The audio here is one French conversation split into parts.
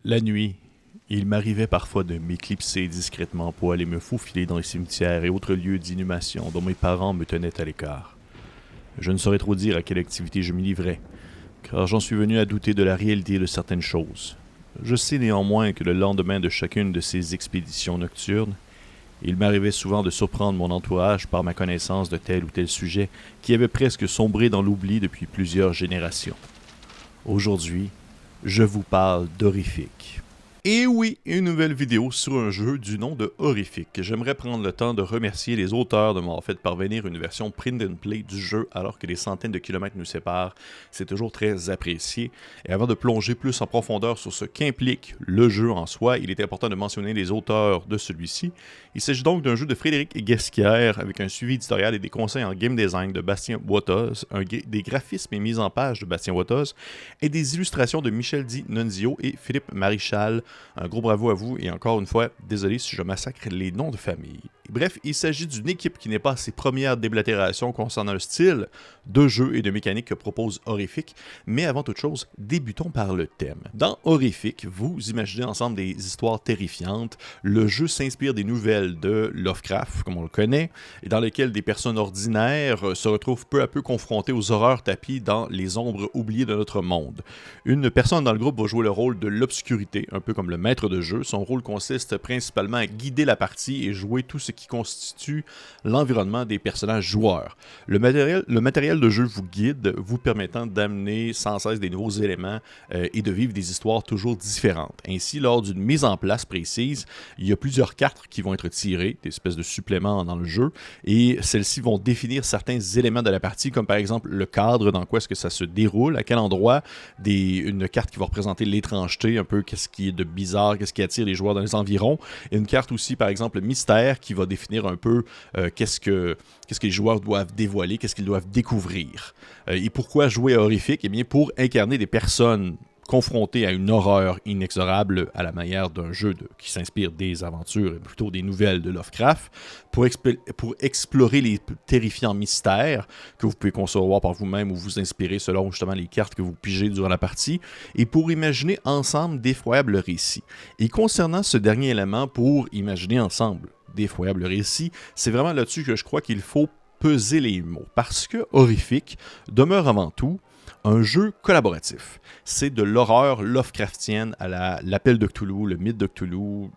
La nuit, il m'arrivait parfois de m'éclipser discrètement pour aller me faufiler dans les cimetières et autres lieux d'inhumation dont mes parents me tenaient à l'écart. Je ne saurais trop dire à quelle activité je m'y livrais, car j'en suis venu à douter de la réalité de certaines choses. Je sais néanmoins que le lendemain de chacune de ces expéditions nocturnes, il m'arrivait souvent de surprendre mon entourage par ma connaissance de tel ou tel sujet qui avait presque sombré dans l'oubli depuis plusieurs générations. Aujourd'hui, je vous parle d'Horrific. Et oui, une nouvelle vidéo sur un jeu du nom de Horrific. J'aimerais prendre le temps de remercier les auteurs de m'avoir fait parvenir une version print and play du jeu alors que des centaines de kilomètres nous séparent. C'est toujours très apprécié. Et avant de plonger plus en profondeur sur ce qu'implique le jeu en soi, il est important de mentionner les auteurs de celui-ci. Il s'agit donc d'un jeu de Frédéric Guesquière avec un suivi éditorial et des conseils en game design de Bastien Wattoz, des graphismes et mises en page de Bastien Wattoz et des illustrations de Michel Di Nunzio et Philippe Marichal. Un gros bravo à vous et encore une fois, désolé si je massacre les noms de famille. Bref, il s'agit d'une équipe qui n'est pas à ses premières déblatérations concernant le style de jeu et de mécanique que propose Horrific, mais avant toute chose, débutons par le thème. Dans Horrific, vous imaginez ensemble des histoires terrifiantes. Le jeu s'inspire des nouvelles de Lovecraft, comme on le connaît, et dans lesquelles des personnes ordinaires se retrouvent peu à peu confrontées aux horreurs tapies dans les ombres oubliées de notre monde. Une personne dans le groupe va jouer le rôle de l'obscurité, un peu comme le maître de jeu. Son rôle consiste principalement à guider la partie et jouer tout ce qui constitue l'environnement des personnages joueurs. Le matériel de jeu vous guide, vous permettant d'amener sans cesse des nouveaux éléments et de vivre des histoires toujours différentes. Ainsi, lors d'une mise en place précise, il y a plusieurs cartes qui vont être tirées, des espèces de suppléments dans le jeu, et celles-ci vont définir certains éléments de la partie, comme par exemple le cadre, dans quoi est-ce que ça se déroule, à quel endroit, une carte qui va représenter l'étrangeté, un peu qu'est-ce qui est de bizarre, qu'est-ce qui attire les joueurs dans les environs, et une carte aussi, par exemple, mystère, qui va définir un peu qu'est-ce que les joueurs doivent dévoiler, qu'est-ce qu'ils doivent découvrir. Et pourquoi jouer à Horrific? Eh bien, pour incarner des personnes confrontées à une horreur inexorable à la manière d'un jeu qui s'inspire des aventures et plutôt des nouvelles de Lovecraft, pour explorer les terrifiants mystères que vous pouvez concevoir par vous-même ou vous inspirer selon justement les cartes que vous pigez durant la partie, et pour imaginer ensemble d'effroyables récits. Et concernant ce dernier élément, pour imaginer ensemble d'effroyables récits, c'est vraiment là-dessus que je crois qu'il faut peser les mots, parce que Horrific demeure avant tout un jeu collaboratif. C'est de l'horreur Lovecraftienne à l'appel de Cthulhu, le mythe de Cthulhu,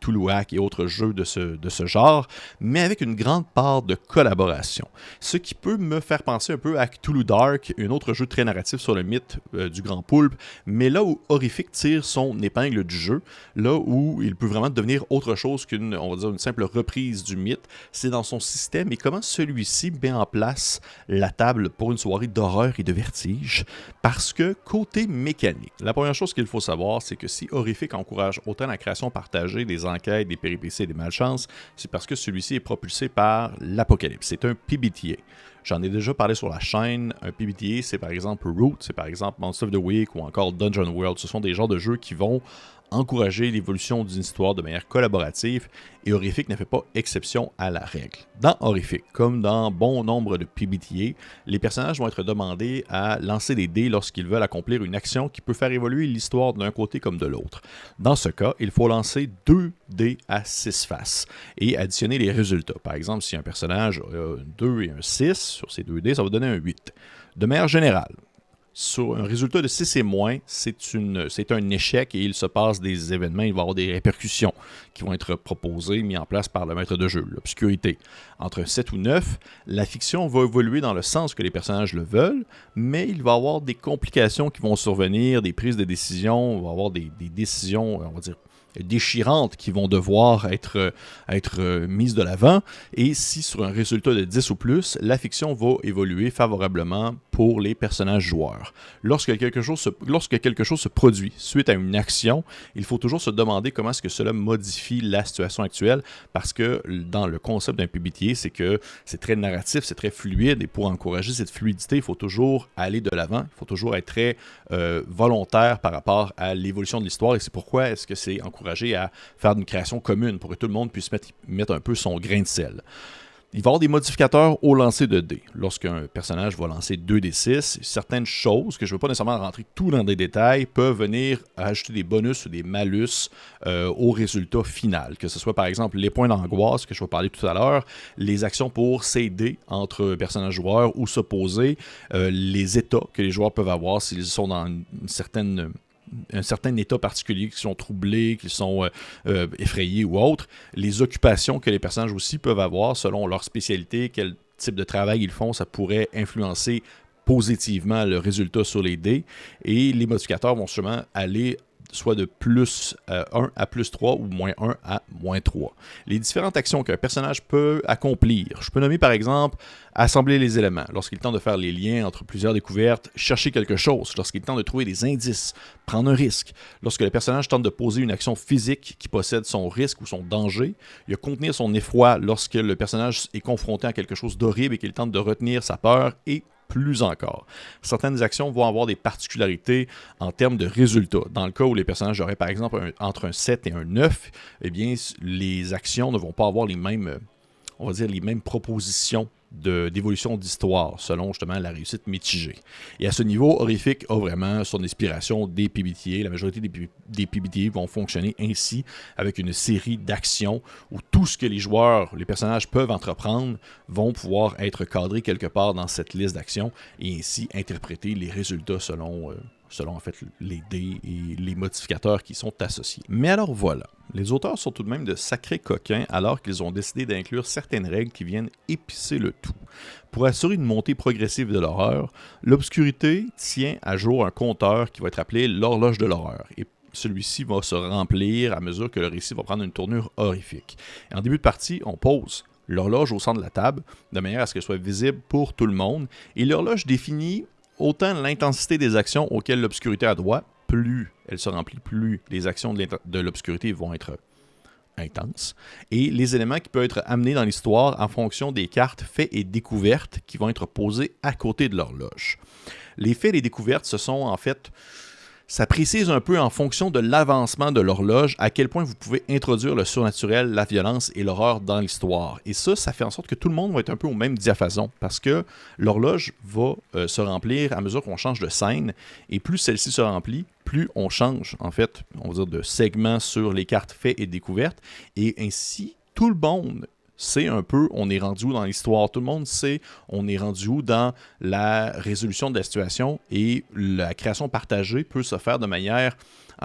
Cthulhuac et autres jeux de ce genre, mais avec une grande part de collaboration. Ce qui peut me faire penser un peu à Cthulhu Dark, un autre jeu très narratif sur le mythe du grand poulpe, mais là où Horrific tire son épingle du jeu, là où il peut vraiment devenir autre chose qu'une, on va dire, une simple reprise du mythe, c'est dans son système et comment celui-ci met en place la table pour une soirée d'horreur et de vertige, parce que côté mécanique, la première chose qu'il faut savoir, c'est que si Horrific encourage autant la création partagée des enquêtes, des péripéties et des malchances, c'est parce que celui-ci est propulsé par l'apocalypse. C'est un PBTA. J'en ai déjà parlé sur la chaîne. Un PBTA, c'est par exemple Root, c'est par exemple Monster of the Week ou encore Dungeon World. Ce sont des genres de jeux qui vont encourager l'évolution d'une histoire de manière collaborative, et Horrific ne fait pas exception à la règle. Dans Horrific, comme dans bon nombre de PBTA, les personnages vont être demandés à lancer des dés lorsqu'ils veulent accomplir une action qui peut faire évoluer l'histoire d'un côté comme de l'autre. Dans ce cas, il faut lancer 2 dés à 6 faces et additionner les résultats. Par exemple, si un personnage a un 2 et un 6, sur ces 2 dés, ça va donner un 8. De manière générale, sur un résultat de 6 et moins, c'est un échec et il se passe des événements, il va y avoir des répercussions qui vont être proposées, mis en place par le maître de jeu, l'obscurité. Entre un 7 ou 9, la fiction va évoluer dans le sens que les personnages le veulent, mais il va y avoir des complications qui vont survenir, des prises de décision, on va avoir des décisions, on va dire, déchirantes qui vont devoir être mises de l'avant, et si sur un résultat de 10 ou plus, la fiction va évoluer favorablement pour les personnages joueurs. Lorsque quelque chose se produit suite à une action, il faut toujours se demander comment est-ce que cela modifie la situation actuelle, parce que dans le concept d'un PBTA, c'est que c'est très narratif, c'est très fluide, et pour encourager cette fluidité, il faut toujours aller de l'avant, il faut toujours être très volontaire par rapport à l'évolution de l'histoire, et c'est pourquoi est-ce que c'est encouragé à faire une création commune pour que tout le monde puisse mettre un peu son grain de sel. Il va y avoir des modificateurs au lancer de dés. Lorsqu'un personnage va lancer 2d6, certaines choses, que je ne veux pas nécessairement rentrer tout dans des détails, peuvent venir ajouter des bonus ou des malus au résultat final. Que ce soit par exemple les points d'angoisse, que je vais parler tout à l'heure, les actions pour s'aider entre personnages joueurs ou s'opposer, les états que les joueurs peuvent avoir s'ils sont dans un certain état particulier, qu'ils sont troublés, qu'ils sont effrayés ou autres, les occupations que les personnages aussi peuvent avoir selon leur spécialité, quel type de travail ils font, ça pourrait influencer positivement le résultat sur les dés, et les modificateurs vont sûrement aller soit de plus 1 à plus 3 ou moins 1 à moins 3. Les différentes actions qu'un personnage peut accomplir. Je peux nommer par exemple assembler les éléments, lorsqu'il tente de faire les liens entre plusieurs découvertes, chercher quelque chose, lorsqu'il tente de trouver des indices, prendre un risque, lorsque le personnage tente de poser une action physique qui possède son risque ou son danger, il y a contenir son effroi lorsque le personnage est confronté à quelque chose d'horrible et qu'il tente de retenir sa peur, et plus encore. Certaines actions vont avoir des particularités en termes de résultats. Dans le cas où les personnages auraient par exemple entre un 7 et un 9, eh bien, les actions ne vont pas avoir les mêmes, on va dire, les mêmes propositions d'évolution d'histoire, selon justement la réussite mitigée. Et à ce niveau, Horrific a vraiment son inspiration des PBTA. La majorité des PBTA vont fonctionner ainsi, avec une série d'actions où tout ce que les joueurs, les personnages peuvent entreprendre, vont pouvoir être cadrés quelque part dans cette liste d'actions et ainsi interpréter les résultats selon en fait les dés et les modificateurs qui sont associés. Mais alors voilà, les auteurs sont tout de même de sacrés coquins alors qu'ils ont décidé d'inclure certaines règles qui viennent épicer le tout. Pour assurer une montée progressive de l'horreur, l'obscurité tient à jour un compteur qui va être appelé l'horloge de l'horreur. Et celui-ci va se remplir à mesure que le récit va prendre une tournure horrifique. Et en début de partie, on pose l'horloge au centre de la table, de manière à ce qu'elle soit visible pour tout le monde. Et l'horloge définit autant l'intensité des actions auxquelles l'obscurité a droit, plus elle se remplit, plus les actions de l'obscurité vont être intenses, et les éléments qui peuvent être amenés dans l'histoire en fonction des cartes faits et découvertes qui vont être posées à côté de l'horloge. Les faits et les découvertes, ce sont en fait... Ça précise un peu en fonction de l'avancement de l'horloge à quel point vous pouvez introduire le surnaturel, la violence et l'horreur dans l'histoire. Et ça fait en sorte que tout le monde va être un peu au même diapason parce que l'horloge va se remplir à mesure qu'on change de scène et plus celle-ci se remplit, plus on change en fait, on va dire, de segments sur les cartes faits et découvertes et ainsi tout le monde sait un peu on est rendu où dans l'histoire. Tout le monde sait on est rendu où dans la résolution de la situation et la création partagée peut se faire de manière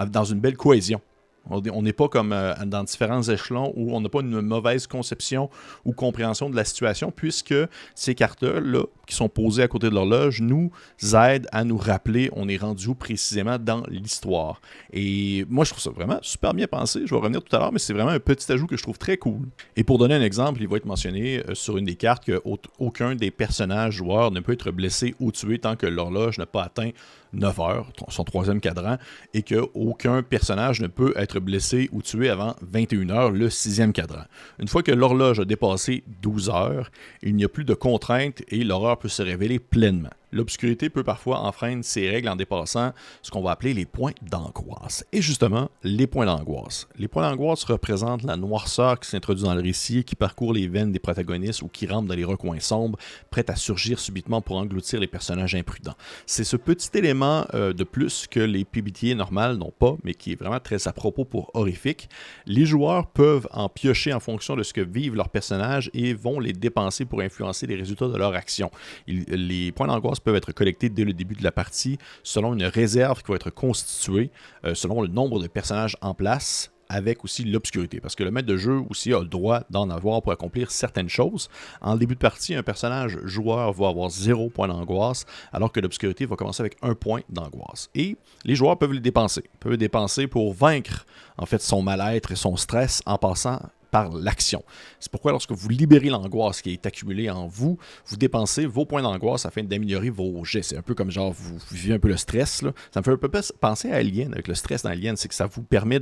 dans une belle cohésion. On n'est pas comme dans différents échelons où on n'a pas une mauvaise conception ou compréhension de la situation puisque ces cartes-là qui sont posées à côté de l'horloge nous aident à nous rappeler on est rendu où précisément dans l'histoire. Et moi, je trouve ça vraiment super bien pensé. Je vais revenir tout à l'heure, mais c'est vraiment un petit ajout que je trouve très cool. Et pour donner un exemple, il va être mentionné sur une des cartes qu'aucun des personnages joueurs ne peut être blessé ou tué tant que l'horloge n'a pas atteint 9 heures, son troisième cadran, et qu'aucun personnage ne peut être blessé ou tué avant 21 heures, le sixième cadran. Une fois que l'horloge a dépassé 12 heures, il n'y a plus de contraintes et l'horreur peut se révéler pleinement. L'obscurité peut parfois enfreindre ces règles en dépassant ce qu'on va appeler les points d'angoisse. Et justement, les points d'angoisse. Les points d'angoisse représentent la noirceur qui s'introduit dans le récit, qui parcourt les veines des protagonistes ou qui rampe dans les recoins sombres, prête à surgir subitement pour engloutir les personnages imprudents. C'est ce petit élément de plus que les PBTA normales n'ont pas, mais qui est vraiment très à propos pour Horrific. Les joueurs peuvent en piocher en fonction de ce que vivent leurs personnages et vont les dépenser pour influencer les résultats de leur action. Les points d'angoisse peuvent être collectés dès le début de la partie selon une réserve qui va être constituée selon le nombre de personnages en place avec aussi l'obscurité, parce que le maître de jeu aussi a le droit d'en avoir pour accomplir certaines choses. En début de partie, un personnage joueur va avoir 0 point d'angoisse, alors que l'obscurité va commencer avec 1 point d'angoisse. Et les joueurs peuvent les dépenser pour vaincre en fait son mal-être et son stress en passant par l'action. C'est pourquoi lorsque vous libérez l'angoisse qui est accumulée en vous, vous dépensez vos points d'angoisse afin d'améliorer vos jets. C'est un peu comme genre vous vivez un peu le stress, là. Ça me fait un peu penser à Alien, avec le stress dans Alien, c'est que ça vous permet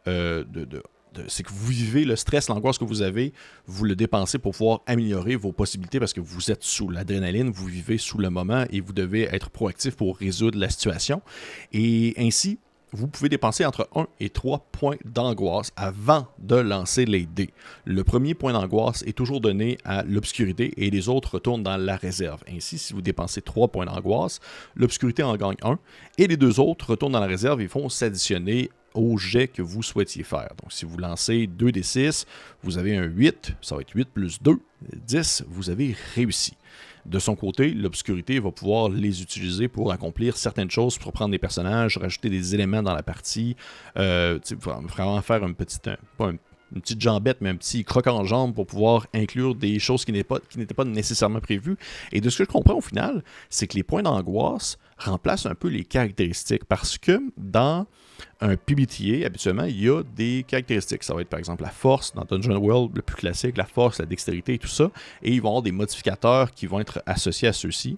c'est que vous vivez le stress, l'angoisse que vous avez, vous le dépensez pour pouvoir améliorer vos possibilités parce que vous êtes sous l'adrénaline, vous vivez sous le moment et vous devez être proactif pour résoudre la situation. Et ainsi, vous pouvez dépenser entre 1 et 3 points d'angoisse avant de lancer les dés. Le premier point d'angoisse est toujours donné à l'obscurité et les autres retournent dans la réserve. Ainsi, si vous dépensez 3 points d'angoisse, l'obscurité en gagne 1 et les deux autres retournent dans la réserve et vont s'additionner au jet que vous souhaitiez faire. Donc, si vous lancez 2d6, vous avez un 8, ça va être 8 plus 2, 10, vous avez réussi. De son côté, l'obscurité va pouvoir les utiliser pour accomplir certaines choses, pour prendre des personnages, rajouter des éléments dans la partie, vraiment faire une petite jambette, mais un petit croc en jambe pour pouvoir inclure des choses qui n'étaient pas nécessairement prévues. Et de ce que je comprends au final, c'est que les points d'angoisse remplacent un peu les caractéristiques parce que dans un PBTA, habituellement, il y a des caractéristiques. Ça va être par exemple la force, dans Dungeon World, le plus classique, la force, la dextérité et tout ça. Et ils vont avoir des modificateurs qui vont être associés à ceux-ci,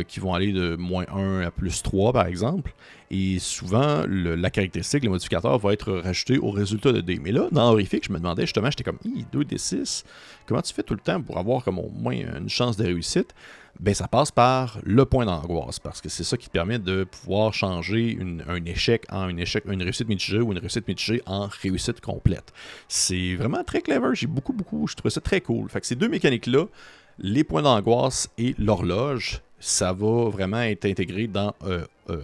qui vont aller de -1 à +3 par exemple. Et souvent, la caractéristique, le modificateur va être rajouté au résultat de dés. Mais là, dans Horrific, je me demandais justement, j'étais comme 2d6, comment tu fais tout le temps pour avoir comme au moins une chance de réussite? Ben, ça passe par le point d'angoisse, parce que c'est ça qui te permet de pouvoir changer un échec en une réussite mitigée ou une réussite mitigée en réussite complète. C'est vraiment très clever, je trouvais ça très cool. Fait que ces deux mécaniques-là, les points d'angoisse et l'horloge, ça va vraiment être intégré dans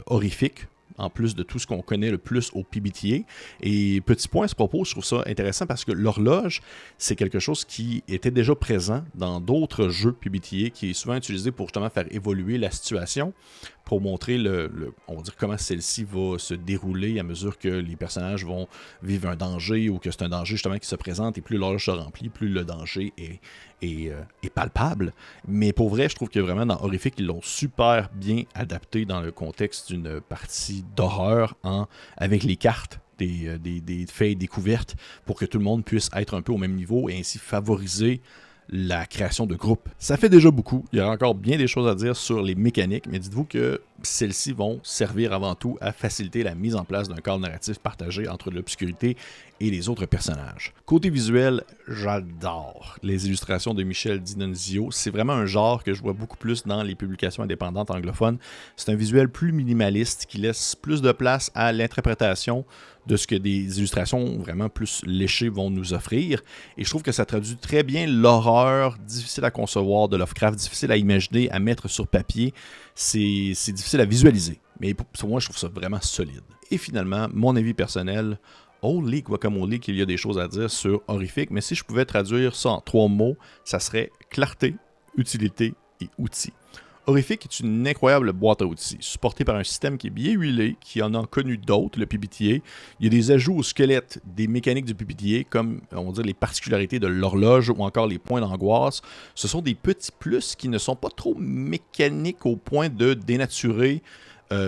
Horrific, en plus de tout ce qu'on connaît le plus au PBTA. Et petit point à ce propos, je trouve ça intéressant parce que l'horloge, c'est quelque chose qui était déjà présent dans d'autres jeux PBTA, qui est souvent utilisé pour justement faire évoluer la situation, pour montrer on va dire comment celle-ci va se dérouler à mesure que les personnages vont vivre un danger ou que c'est un danger justement qui se présente, et plus l'horloge se remplit, plus le danger est palpable. Mais pour vrai, je trouve que vraiment dans Horrific, ils l'ont super bien adapté dans le contexte d'une partie d'horreur avec les cartes des faits découvertes pour que tout le monde puisse être un peu au même niveau et ainsi favoriser la création de groupes. Ça fait déjà beaucoup. Il y a encore bien des choses à dire sur les mécaniques, mais dites-vous que celles-ci vont servir avant tout à faciliter la mise en place d'un cadre narratif partagé entre l'obscurité et les autres personnages. Côté visuel, j'adore les illustrations de Michel Dinonzio. C'est vraiment un genre que je vois beaucoup plus dans les publications indépendantes anglophones. C'est un visuel plus minimaliste qui laisse plus de place à l'interprétation de ce que des illustrations vraiment plus léchées vont nous offrir. Et je trouve que ça traduit très bien l'horreur difficile à concevoir de Lovecraft, difficile à imaginer, à mettre sur papier. C'est difficile à visualiser. Mais pour moi, je trouve ça vraiment solide. Et finalement, mon avis personnel, holy guacamole qu'il y a des choses à dire sur Horrific, mais si je pouvais traduire ça en 3 mots, ça serait clarté, utilité et outils. Horrific est une incroyable boîte à outils, supportée par un système qui est bien huilé, qui en a connu d'autres, le PBTA. Il y a des ajouts au squelette des mécaniques du PBTA, comme on va dire les particularités de l'horloge ou encore les points d'angoisse. Ce sont des petits plus qui ne sont pas trop mécaniques au point de dénaturer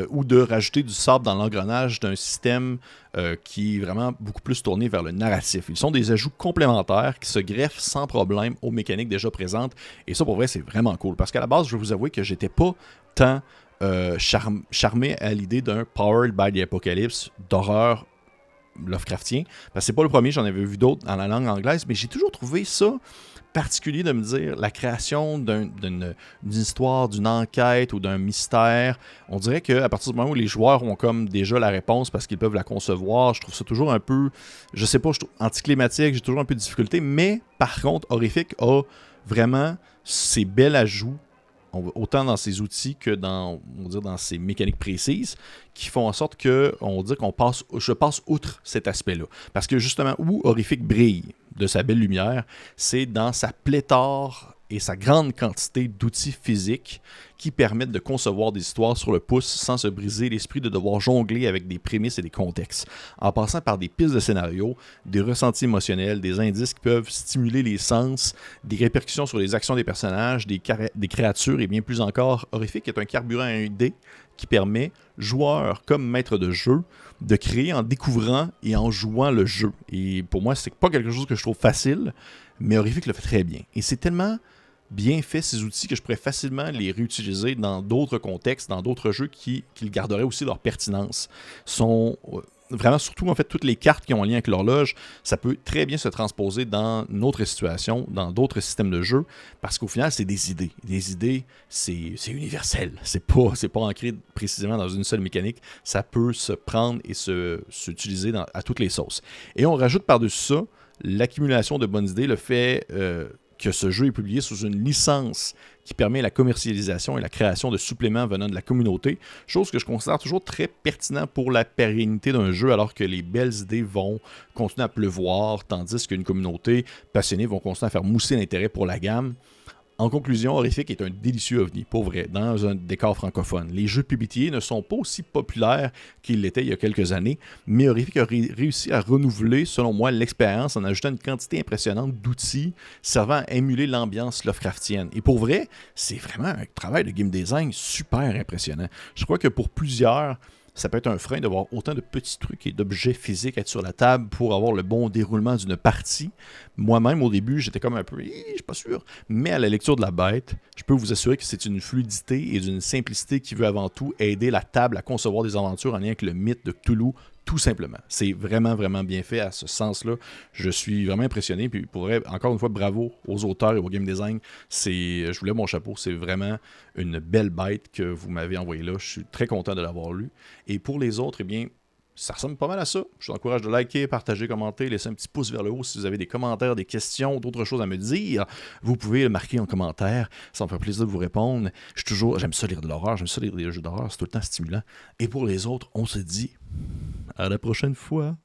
ou de rajouter du sable dans l'engrenage d'un système qui est vraiment beaucoup plus tourné vers le narratif. Ils sont des ajouts complémentaires qui se greffent sans problème aux mécaniques déjà présentes. Et ça, pour vrai, c'est vraiment cool. Parce qu'à la base, je vais vous avouer que j'étais pas tant charmé à l'idée d'un Powered by the Apocalypse d'horreur Lovecraftien. Parce que c'est pas le premier, j'en avais vu d'autres dans la langue anglaise, mais j'ai toujours trouvé ça particulier de me dire la création d'une histoire, d'une enquête ou d'un mystère. On dirait qu'à partir du moment où les joueurs ont comme déjà la réponse parce qu'ils peuvent la concevoir, je trouve ça toujours un peu, je sais pas, je trouve anticlimatique, j'ai toujours un peu de difficulté, mais par contre, Horrific a vraiment ces bels ajouts, autant dans ses outils que dans ses mécaniques précises, qui font en sorte que je passe outre cet aspect-là. Parce que justement, où Horrific brille de sa belle lumière, c'est dans sa pléthore et sa grande quantité d'outils physiques qui permettent de concevoir des histoires sur le pouce sans se briser l'esprit de devoir jongler avec des prémices et des contextes, en passant par des pistes de scénario, des ressentis émotionnels, des indices qui peuvent stimuler les sens, des répercussions sur les actions des personnages, des créatures et bien plus encore. Horrific est un carburant à un dé qui permet, joueurs comme maître de jeu, de créer en découvrant et en jouant le jeu. Et pour moi, c'est pas quelque chose que je trouve facile, mais Horrific le fait très bien. Et c'est tellement bien fait, ces outils, que je pourrais facilement les réutiliser dans d'autres contextes, dans d'autres jeux qui garderaient aussi leur pertinence. Sont vraiment surtout en fait toutes les cartes qui ont un lien avec l'horloge, ça peut très bien se transposer dans d'autres situations, dans d'autres systèmes de jeu, parce qu'au final, c'est des idées. Des idées, c'est universel. C'est pas ancré précisément dans une seule mécanique. Ça peut se prendre et s'utiliser à toutes les sauces. Et on rajoute par-dessus ça l'accumulation de bonnes idées, le fait que ce jeu est publié sous une licence qui permet la commercialisation et la création de suppléments venant de la communauté, chose que je considère toujours très pertinent pour la pérennité d'un jeu, alors que les belles idées vont continuer à pleuvoir, tandis qu'une communauté passionnée va continuer à faire mousser l'intérêt pour la gamme. En conclusion, Horrific est un délicieux ovni, pour vrai, dans un décor francophone. Les jeux PBTA ne sont pas aussi populaires qu'ils l'étaient il y a quelques années, mais Horrific a réussi à renouveler, selon moi, l'expérience en ajoutant une quantité impressionnante d'outils servant à émuler l'ambiance Lovecraftienne. Et pour vrai, c'est vraiment un travail de game design super impressionnant. Je crois que pour plusieurs, ça peut être un frein d'avoir autant de petits trucs et d'objets physiques à être sur la table pour avoir le bon déroulement d'une partie. Moi-même, au début, j'étais comme un peu, je suis pas sûr. Mais à la lecture de la bête, je peux vous assurer que c'est une fluidité et d'une simplicité qui veut avant tout aider la table à concevoir des aventures en lien avec le mythe de Cthulhu, tout simplement. C'est vraiment, vraiment bien fait à ce sens-là. Je suis vraiment impressionné. Puis pour vrai, encore une fois, bravo aux auteurs et au game design. Je vous lève mon chapeau. C'est vraiment une belle bête que vous m'avez envoyée là. Je suis très content de l'avoir lu. Et pour les autres, eh bien, ça ressemble pas mal à ça. Je vous encourage de liker, partager, commenter, laisser un petit pouce vers le haut si vous avez des commentaires, des questions, d'autres choses à me dire. Vous pouvez le marquer en commentaire. Ça me fait plaisir de vous répondre. J'aime ça lire de l'horreur, j'aime ça lire des jeux d'horreur. C'est tout le temps stimulant. Et pour les autres, on se dit à la prochaine fois.